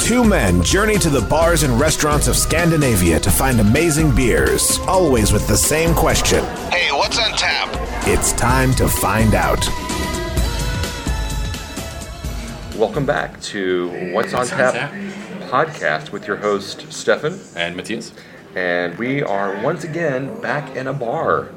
Two men journey to the bars and restaurants of Scandinavia to find amazing beers, always with the same question. Hey, what's on tap? It's time to find out. Welcome back to What's on Tap podcast with your host, Stefan. And Matthias. And we are once again back in a bar.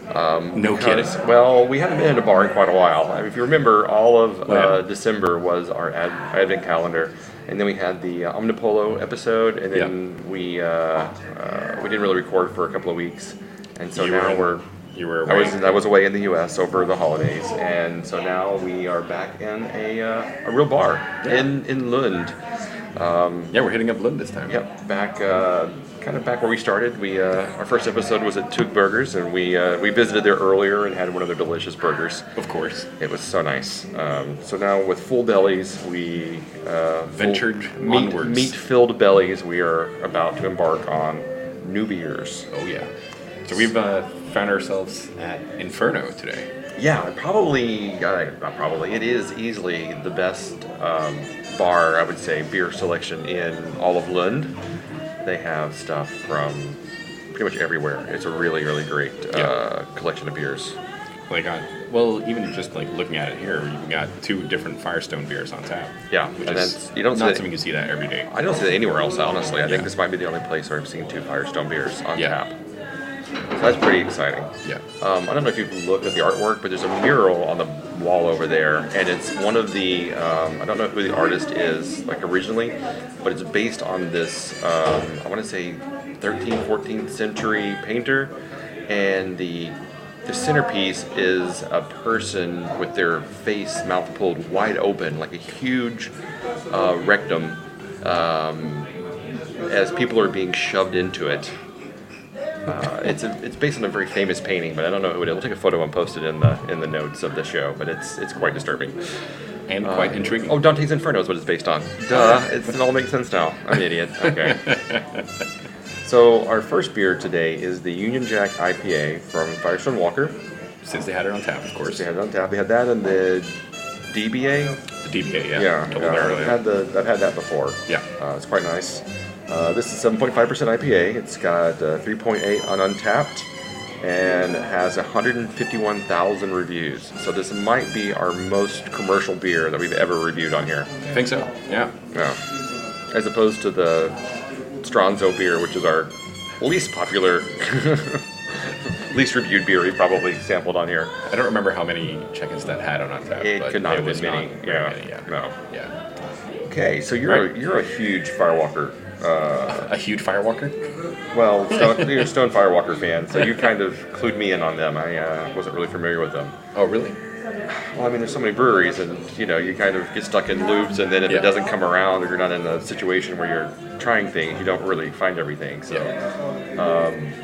Kidding. Well, we haven't been in a bar in quite a while. I mean, if you remember, all of December was our advent calendar. And then we had the Omnipolo episode, and then we didn't really record for a couple of weeks. And so I was away in the U.S. over the holidays, and so now we are back in a real bar in Lund. We're hitting up Lund this time. Yep, back where we started. We our first episode was at Tug Burgers, and we visited there earlier and had one of their delicious burgers. Of course, it was so nice. So now with full bellies, we ventured onwards. Meat-filled bellies. We are about to embark on new beers. Oh yeah. So we've found ourselves at Inferno today. Yeah, it is easily the best bar, I would say, beer selection in all of Lund. They have stuff from pretty much everywhere. It's a really, really great collection of beers. Even just looking at it here, you've got 2 different Firestone beers on tap. Yeah, which is not something you can see that every day. I don't see that anywhere else, honestly. I think this might be the only place where I've seen 2 Firestone beers on tap. So that's pretty exciting. Yeah. I don't know if you've looked at the artwork, but there's a mural on the wall over there, and it's one of the, I don't know who the artist is, originally, but it's based on this, I want to say 13th, 14th century painter, and the centerpiece is a person with their mouth pulled wide open, like a huge rectum, as people are being shoved into it. It's based on a very famous painting, but I don't know who it is. We'll take a photo and post it in the notes of the show. But it's quite disturbing and quite intriguing. Oh, Dante's Inferno is what it's based on. Duh! It all makes sense now. I'm an idiot. Okay. So our first beer today is the Union Jack IPA from Firestone Walker. Since they had it on tap, of course. They had it on tap. We had that in the DBA. The DBA, yeah. I've had that before. Yeah. It's quite nice. This is 7.5% IPA. It's got 3.8 on Untapped and has 151,000 reviews. So this might be our most commercial beer that we've ever reviewed on here. I think so, yeah. As opposed to the Stronzo beer, which is our least popular, least reviewed beer we've probably sampled on here. I don't remember how many check-ins that had on Untapped. It could not have been many. No. Okay, so you're a huge Firewalker. A huge Firewalker? Well, you're a Stone Firewalker fan, so you kind of clued me in on them. I wasn't really familiar with them. Oh, really? Well, I mean, there's so many breweries, and you kind of get stuck in loops, and then if it doesn't come around, or you're not in a situation where you're trying things, you don't really find everything. So,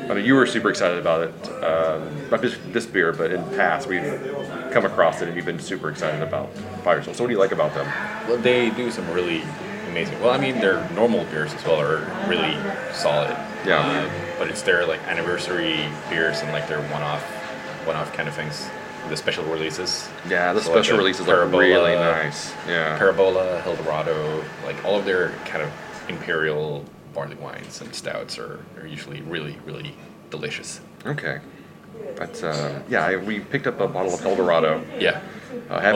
I mean, you were super excited about it. Not just this beer, but in the past, we've come across it, and you've been super excited about Firestone. So, what do you like about them? Well, they do some really amazing. Well, I mean, their normal beers as well are really solid. Yeah. But it's their anniversary beers and their one-off kind of things. The special releases. Yeah, the special releases are really nice. Yeah. Parabola, Eldorado, all of their kind of imperial barley wines and stouts are usually really, really delicious. Okay. That's we picked up a bottle of Eldorado. Yeah.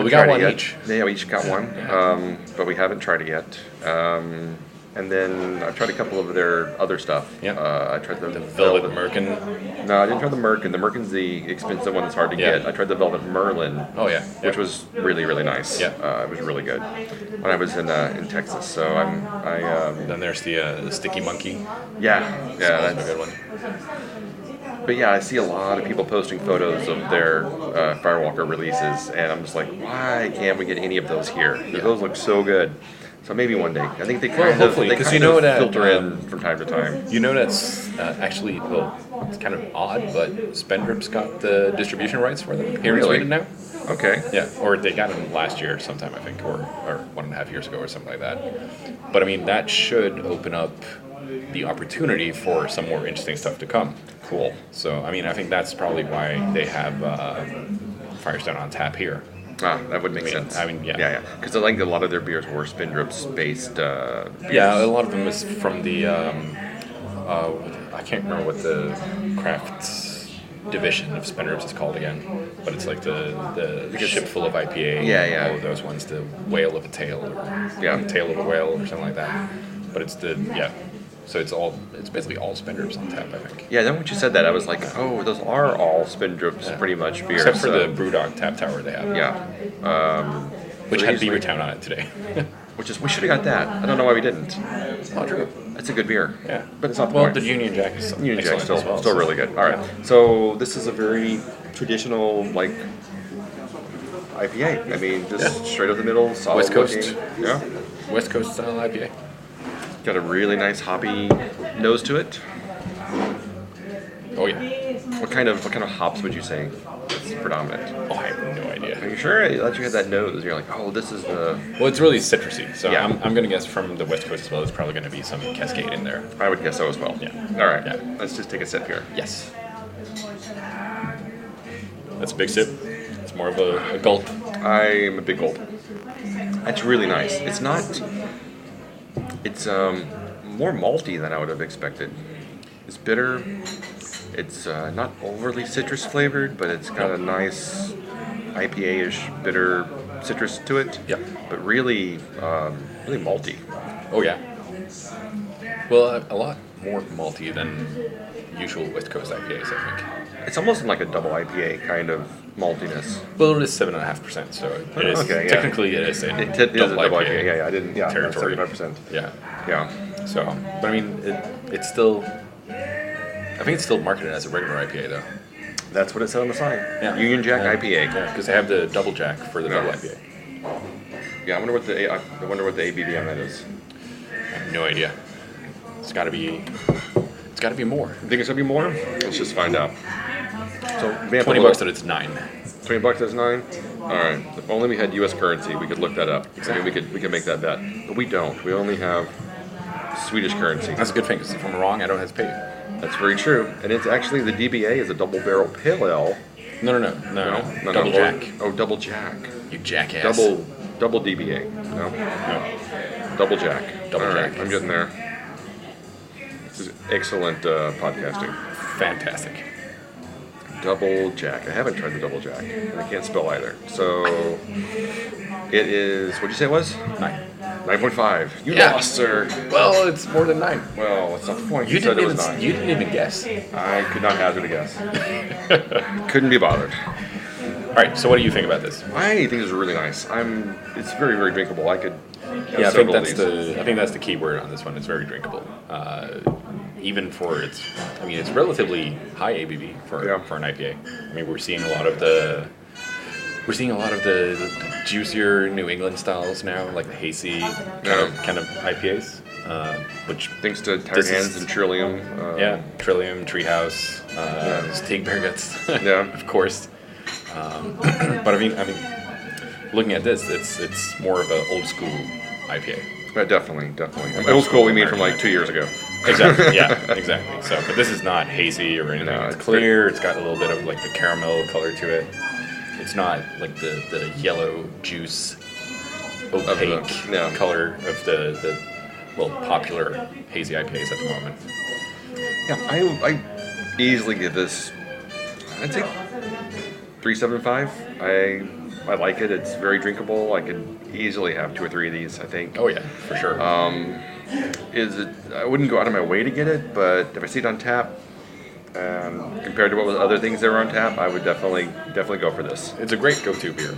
We got one yet. each. Yeah, we each got one, but we haven't tried it yet. And then I tried a couple of their other stuff. Yeah. I tried the Velvet Merkin. No, I didn't try the Merkin. The Merkin's the expensive one that's hard to get. I tried the Velvet Merlin. Oh, yeah. Which was really, really nice. Yeah. It was really good when I was in Texas. So Then there's the Sticky Monkey. Yeah, that's a good one. But yeah, I see a lot of people posting photos of their Firewalker releases, and I'm just like, why can't we get any of those here? Those look so good. So maybe one day. I think they kind of filter in from time to time. That's actually, it's kind of odd, but Spendrup's got the distribution rights for them here in Sweden now. Okay. Yeah, or they got them last year sometime, I think, or 1.5 years ago or something like that. But I mean, that should open up the opportunity for some more interesting stuff to come. Cool. So, I mean, I think that's probably why they have Firestone on tap here. That would make sense. I mean, yeah. Yeah. Because I think a lot of their beers were Spindrips based. Beers. Yeah, a lot of them is from the. I can't remember what the craft division of Spindrips is called again, but it's like the ship full of IPA. Yeah. All of those ones, the whale of a tail, or tail of a whale, or something like that. But it's So it's basically all Spindrips on tap, I think. Yeah, then when you said that, I was like, oh, those are all Spindrips pretty much beers. Except for the Brewdog Tap Tower they have. Yeah. Which had Beavertown on it today. We should have got that. I don't know why we didn't. Oh, true. It's a good beer. Yeah. But it's not the Well, point. the Union Jack is Union Jack's excellent as well, still really good. All right. So this is a very traditional, like, IPA. I mean, just straight up the middle, solid West Coast. looking. Yeah. West Coast style IPA. Got a really nice hoppy nose to it. Oh yeah. What kind of hops would you say is predominant? Oh, I have no idea. Are you sure? I thought you had that nose. You're like, oh, this is the... Well, it's really citrusy, so Yeah. I'm going to guess from the West Coast as well, there's probably going to be some Cascade in there. I would guess so as well. Yeah. All right. Yeah. Let's just take a sip here. Yes. That's a big sip. It's more of a gulp. I'm a big gulp. That's really nice. It's not... It's more malty than I would have expected. It's bitter. It's not overly citrus flavored, but it's got a nice IPA-ish bitter citrus to it. Yeah. But really, really malty. Oh yeah. Well, a lot more malty than usual West Coast IPAs, I think. It's almost like a double IPA kind of maltiness. Well, it is 7.5%, so it is technically it is a It is a double IPA. Yeah, I didn't. Yeah, territory. 75%. Yeah. Yeah. So, but I mean, it's still. I think it's still marketed as a regular IPA though. That's what it said on the sign. Yeah. Union Jack IPA. Yeah, because they have the double jack for the double IPA. Yeah, I wonder what the ABV on that is. I have no idea. It's got to be. It's got to be more. You think it's gonna be more? Let's just find out. So $20 that it's 9. $20 is 9. All right. If only we had U.S. currency, we could look that up. Exactly. I mean, we could make that bet, but we don't. We only have Swedish currency. That's a good thing, because if I'm wrong, I don't hesitate. That's very true. And it's actually the DBA is a double barrel pale ale. No. Double jack. Oh, double jack. You jackass. Double DBA. No. Double jack. Double All right, jack. I'm getting there. This is excellent podcasting. Fantastic. Double Jack. I haven't tried the Double Jack, and I can't spell either. So it is. What'd you say it was? 9. 9.5. You Yeah. lost, sir. Well, it's more than 9. Well, that's not the point. You said didn't it was 9. You didn't even guess. I could not hazard a guess. Couldn't be bothered. All right. So, what do you think about this? I think it's really nice. It's very, very drinkable. I could. Have Yeah, I think several of that's these. I think that's the key word on this one. It's very drinkable. Even for its, I mean, it's relatively high ABV for an IPA. I mean, we're seeing a lot of the juicier New England styles now, like the hazy kind of IPAs, which Thanks to Tired Hands and Trillium. Trillium, Treehouse, Steak Bear Guts, Yeah. of course. But I mean, looking at this, it's more of an old school IPA. Definitely. Old school, we mean from like 2 years ago. Exactly. Yeah. Exactly. So, but this is not hazy or anything. No, it's it's clear. It's got a little bit of like the caramel color to it. It's not like the yellow juice opaque color of the popular hazy IPAs at the moment. Yeah, I easily give this. I'd say 3.75. I like it. It's very drinkable. I could easily have 2 or 3 of these, I think. Oh yeah, for sure. I wouldn't go out of my way to get it, but if I see it on tap, compared to what was other things that were on tap, I would definitely go for this. It's a great go-to beer.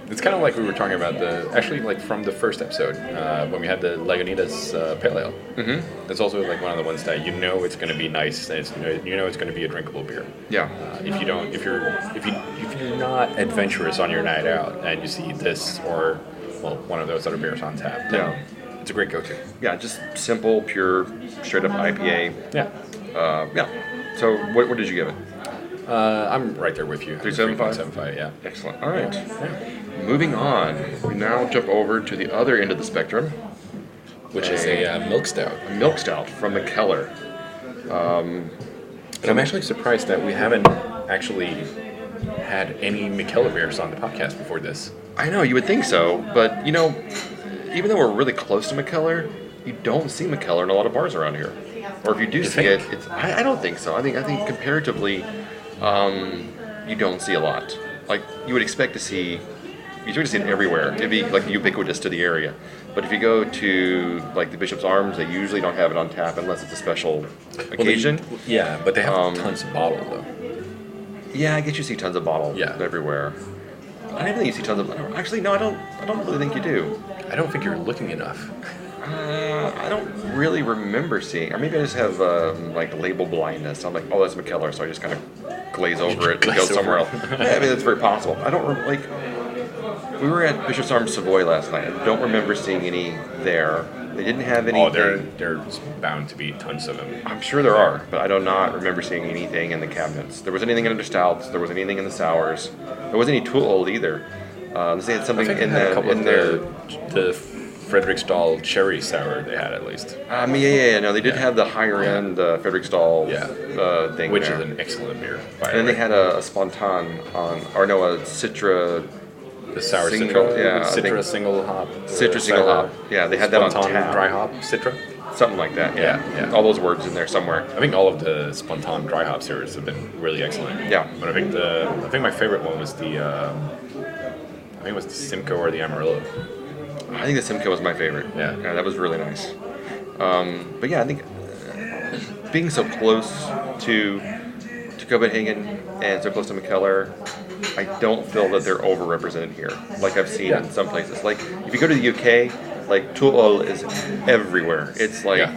It's kind of like we were talking about like from the first episode when we had the Lagunitas Pale Ale. Mm-hmm. It's also like one of the ones that you know it's going to be nice. And you know it's going to be a drinkable beer. Yeah. If you're not adventurous on your night out and you see this or one of those other beers on tap, then it's a great go-to. Yeah, just simple, pure, straight up IPA. Yeah. So what did you give it? I'm right there with you. 3.75? 3.75, yeah. Excellent. All right. Yeah. Moving on, we now jump over to the other end of the spectrum, Which is a milk stout. a milk stout from Mikkeller. And I'm actually surprised that we haven't actually had any Mikkeller beers on the podcast before this. I know, you would think so, but you know, even though we're really close to Mikkeller, you don't see Mikkeller in a lot of bars around here. Or if you do see it, I don't think so. I think comparatively, you don't see a lot. Like you would expect to see it everywhere. It'd be like ubiquitous to the area. But if you go to like the Bishop's Arms, they usually don't have it on tap unless it's a special occasion. But they have tons of bottle though. Yeah, I guess you see tons of bottle everywhere. I don't think you see tons of. Actually, no, I don't really think you do. I don't think you're looking enough. I don't really remember seeing, or maybe I just have like label blindness. I'm like, oh, that's Mikkeller, so I just kind of glaze over it and go somewhere else. Yeah, I mean, that's very possible. I don't like. We were at Bishop's Arms Savoy last night. I don't remember seeing any there. They didn't have any. Oh, there's bound to be tons of them. I'm sure there are, but I do not remember seeing anything in the cabinets. There wasn't anything under stouts. There wasn't anything in the sours. There wasn't any tool old either. They had something in the Frederiksdal cherry sour they had at least. No, they did have the higher end Frederiksdal thing, which there. is an excellent beer. And then they had a Spontan a Citra. The sour single, Citra single hop. Citra single hop. Yeah, they had that on tap. Dry hop Citra. Something like that. Yeah. All those words in there somewhere. I think all of the Spontan dry hop series have been really excellent. Yeah. But I think my favorite one was the Simcoe or the Amarillo. I think the Simcoe was my favorite. Yeah, that was really nice. But yeah, I think being so close to Copenhagen and so close to Mikkeller, I don't feel that they're overrepresented here, like I've seen in some places. Like if you go to the UK, like Tuol is everywhere. It's like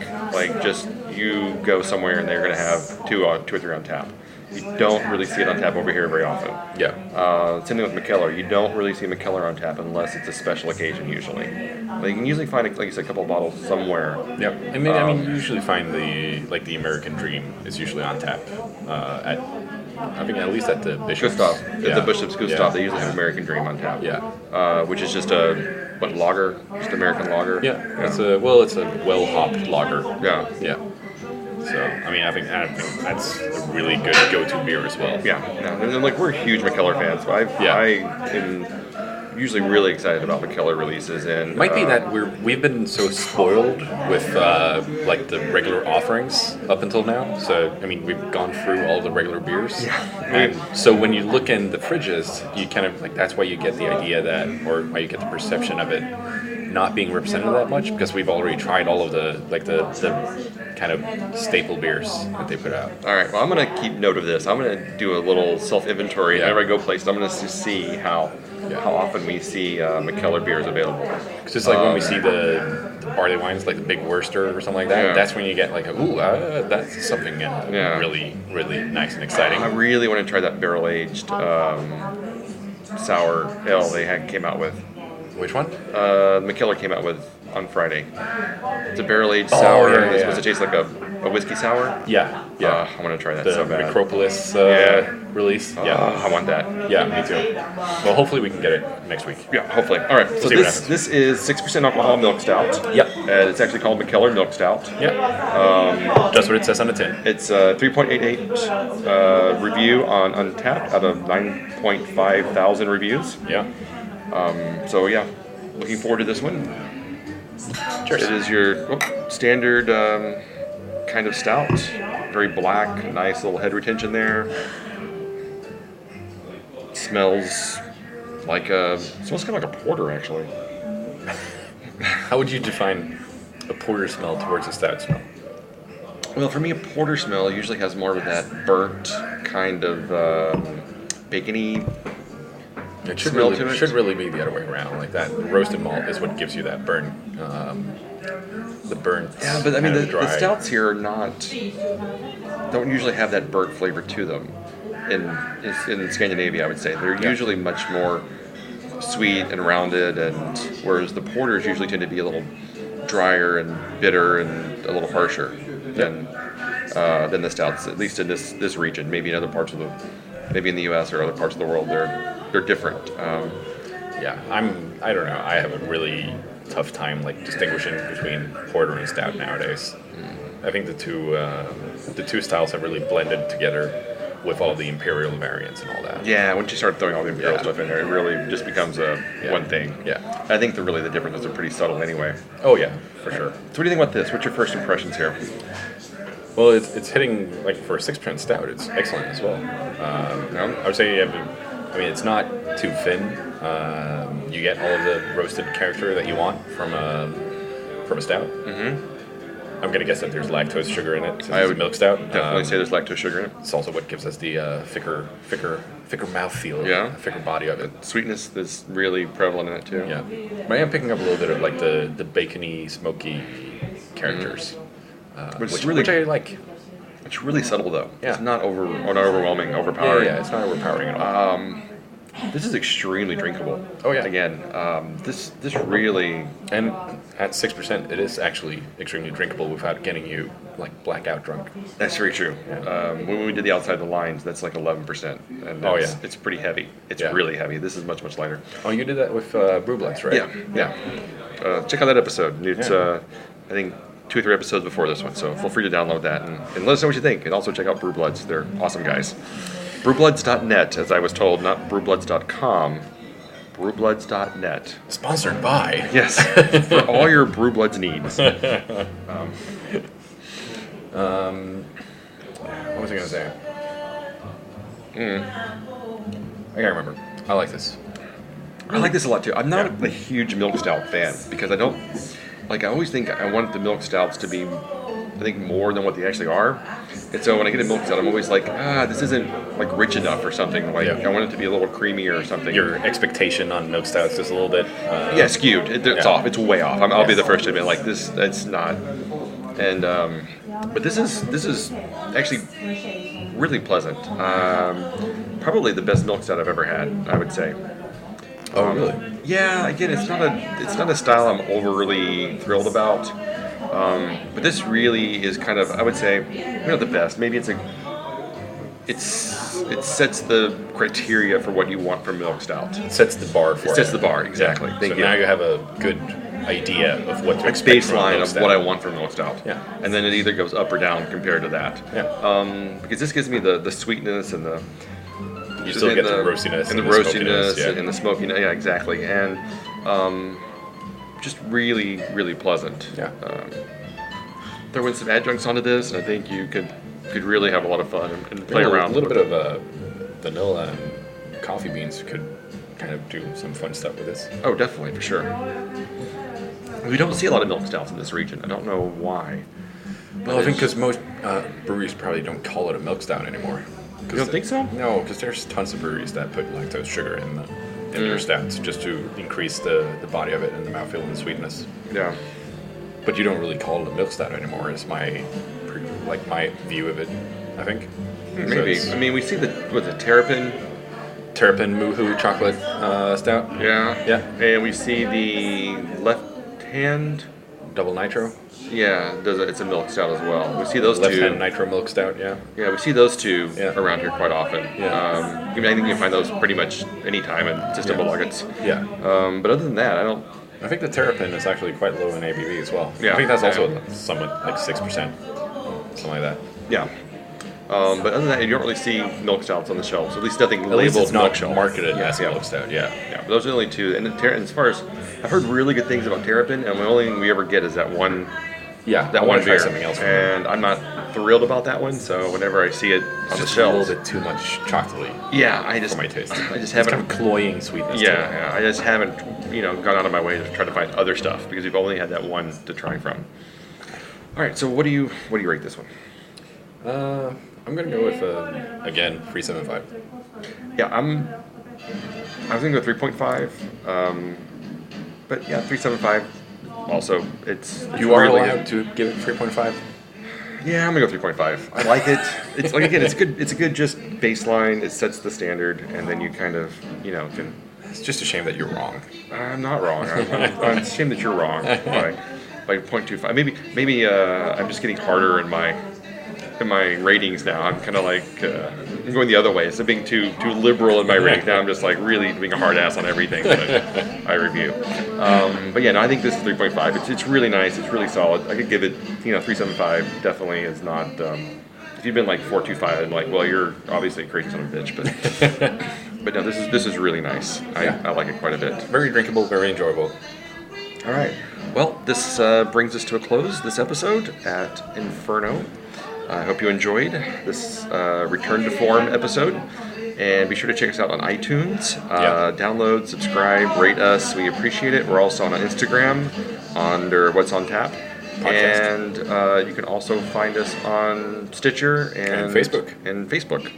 just you go somewhere and they're going to have two or three on tap. You don't really see it on tap over here very often. Yeah. Same thing with Mikkeller. You don't really see Mikkeller on tap unless it's a special occasion usually. Like you can usually find, like you said, a couple of bottles somewhere. Yeah. I mean, you usually find the American Dream is usually on tap at least at the Bishop's. Gustav. At the Bishop's Gustav, they usually have American Dream on tap. Yeah. Which is just a lager, just American lager. Yeah. It's a well-hopped lager. Yeah. Yeah. So, I mean, I think that's a really good go-to beer as well. Yeah. And like, we're huge Mikkeller fans. I am usually really excited about Mikkeller releases. And might be that we've been so spoiled with like the regular offerings up until now. So, I mean, we've gone through all the regular beers. Yeah. And so when you look in the fridges, you kind of like, that's why you get the idea that, or why you get the perception of it not being represented that much, because we've already tried all of the kind of staple beers that they put out. All right, well, I'm going to keep note of this. I'm going to do a little self-inventory. Whenever I go places, I'm going to see how often we see Mikkeller beers available. It's just like when we see the barley wines, like the big Worcester or something like that, that's when you get like, that's something really, really nice and exciting. I really want to try that barrel-aged sour ale they came out with. Which one? Mikkeller came out with on Friday. It's a barrel-aged sour. It's supposed to taste like a whiskey sour. Yeah. I want to try that so bad. The Necropolis release. I want that. Yeah, me too. Well, hopefully we can get it next week. Yeah, hopefully. All right, so this is 6% alcohol milk stout. Yep. It's actually called Mikkeller Milk Stout. Yep. That's what it says on the tin. It's a 3.88 review on Untappd out of 9.5 thousand reviews. Yeah. So yeah, looking forward to this one. Cheers. It is your standard kind of stout, very black, nice little head retention there. Smells kind of like a porter actually. How would you define a porter smell towards a stout smell? Well, for me, a porter smell usually has more of that burnt kind of bacony. It should really be the other way around. Like that roasted malt is what gives you that burn, the burnt. Yeah, but I mean the stouts here don't usually have that burnt flavor to them. In Scandinavia, I would say they're usually much more sweet and rounded, and whereas the porters usually tend to be a little drier and bitter and a little harsher than the stouts. At least in this region, maybe in other parts of maybe in the U.S. or other parts of the world, they're different. I don't know. I have a really tough time distinguishing between porter and stout nowadays. I think the two styles have really blended together with all the imperial variants and all that. Yeah, once you start throwing all the imperial stuff in there, it really just becomes one thing. Yeah. I think the differences are pretty subtle anyway. Oh yeah, for sure. So what do you think about this? What's your first impressions here? Well, it's hitting, like, for a 6% stout, it's excellent as well. I would say it's not too thin. You get all of the roasted character that you want from a stout. Mm-hmm. I'm going to guess that there's lactose sugar in it, since it's a milk stout. Definitely say there's lactose sugar in it. It's also what gives us the thicker mouthfeel, thicker body of it. Sweetness is really prevalent in it too. Yeah, but I am picking up a little bit of, like, the bacony, smoky characters, which I like. It's really subtle though. Yeah. It's not overwhelming, overpowering. Yeah, it's not overpowering at all. This is extremely drinkable. Oh yeah. Again, this really, and at 6%, it is actually extremely drinkable without getting you, like, blackout drunk. that's very true. Yeah. When we did the outside the lines, that's like 11%, and it's pretty heavy. It's really heavy. This is much lighter. Oh, you did that with Brew Bloods, right? Yeah. Check out that episode. It's I think 2 or 3 episodes before this one, so feel free to download that and let us know what you think. And also check out Brew Bloods. They're awesome guys. Brewbloods.net, as I was told, not brewbloods.com. Brewbloods.net. Sponsored by. Yes, for all your Brew Bloods needs. What was I going to say? I can't remember. I like this. I like this a lot too. I'm not a huge milk stout fan because I don't like. I always think I want the milk stouts to be, I think, more than what they actually are. And so when I get a milk stout, I'm always like, this isn't, like, rich enough or something. Like, I want it to be a little creamier or something. Your expectation on milk stouts is a little bit skewed. It's off. It's way off. I'll be the first to admit, like, this. It's not. And but this is actually really pleasant. Probably the best milk stout I've ever had, I would say. Oh, really? Yeah. Again, it's not a style I'm overly thrilled about. But this really is kind of, I would say, not the best. Maybe it sets the criteria for what you want from milk stout. It sets the bar for it. It sets the bar, exactly. Yeah. Thank so you. now you have a good idea of what to expect from baseline milk of stout. what I want from milk stout. Yeah. And then it either goes up or down compared to that. Yeah. Because this gives me the sweetness and the... You still get the roastiness and the roastiness and the smokiness. Yeah, exactly. And just really, really pleasant. Yeah. Throw in some adjuncts onto this, and I think you could really have a lot of fun and play around. A little bit of vanilla and coffee beans could kind of do some fun stuff with this. Oh, definitely, for sure. We don't see a lot of milk stouts in this region. I don't know why. Well, I think because most breweries probably don't call it a milk stout anymore. You don't think so? No, because there's tons of breweries that put lactose sugar in their stouts just to increase the body of it and the mouthfeel and the sweetness. Yeah. But you don't really call it a milk stout anymore. Is my view of it, I think. Maybe. So I mean, we see the Terrapin Moohoo chocolate stout. Yeah. Yeah. And we see the Left Hand. Double nitro. Yeah, it's a milk stout as well. We see those Left two. Hand nitro milk stout. Yeah. Yeah, we see those two Yeah. around here quite often. Yeah. I think you can find those pretty much any time in System Bullets. Yeah. But other than that, I think the Terrapin is actually quite low in ABV as well. Yeah. I think that's also somewhat like 6%, something like that. Yeah. But other than that, you don't really see milk stouts on the shelves. At least nothing At least labeled it's not milk shelf. marketed as a milk stout. Yeah. Yeah, but those are the only two. And as far as I've heard really good things about Terrapin, and the only thing we ever get is that one. Yeah, That I one want to try beer. something else. And I'm not thrilled about that one. So whenever I see it on the Just a shelves, little bit too much chocolatey yeah, I just for my taste. I just It's haven't. kind of cloying sweetness. to it. Yeah, I just haven't, gone out of my way to try to find other stuff because we've only had that one to try from. All right, so what do you rate this one? I'm gonna go with again 3.75. Yeah, I was gonna go 3.5, but yeah, 3.75. Also, it's You are really allowed to give it 3.5. Yeah, I'm gonna go 3.5. I like it. It's like, again, it's good. It's a good just baseline. It sets the standard, and then you kind of can. It's just a shame that you're wrong. I'm not wrong. I'm ashamed that you're wrong by 0.25. Maybe I'm just getting harder in my ratings now. I'm kind of like I'm going the other way. Instead of being too liberal in my ratings, now I'm just like really being a hard ass on everything that I review. But yeah, no, I think this is 3.5. It's really nice. It's really solid. I could give it 3.75. Definitely is not. It's If you've been like 425, I'm like, well, you're obviously a crazy son of a bitch, but no, this is really nice. I like it quite a bit. Very drinkable, very enjoyable. All right. Well, this brings us to a close, this episode at Inferno. I hope you enjoyed this return to form episode. And be sure to check us out on iTunes. Download, subscribe, rate us. We appreciate it. We're also on Instagram under What's on Tap. Podcast. And you can also find us on Stitcher and Facebook.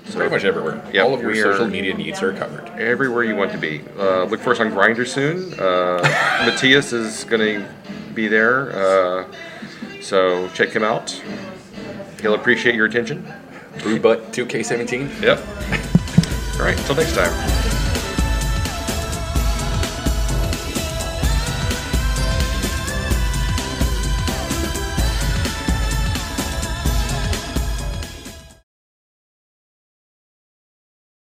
So, pretty much everywhere. Yep, all of your social media needs are covered. Everywhere you want to be. Look for us on Grindr soon. Matthias is going to be there. So check him out. He'll appreciate your attention. Brew Butt 2K17. Yep. All right. Until next time.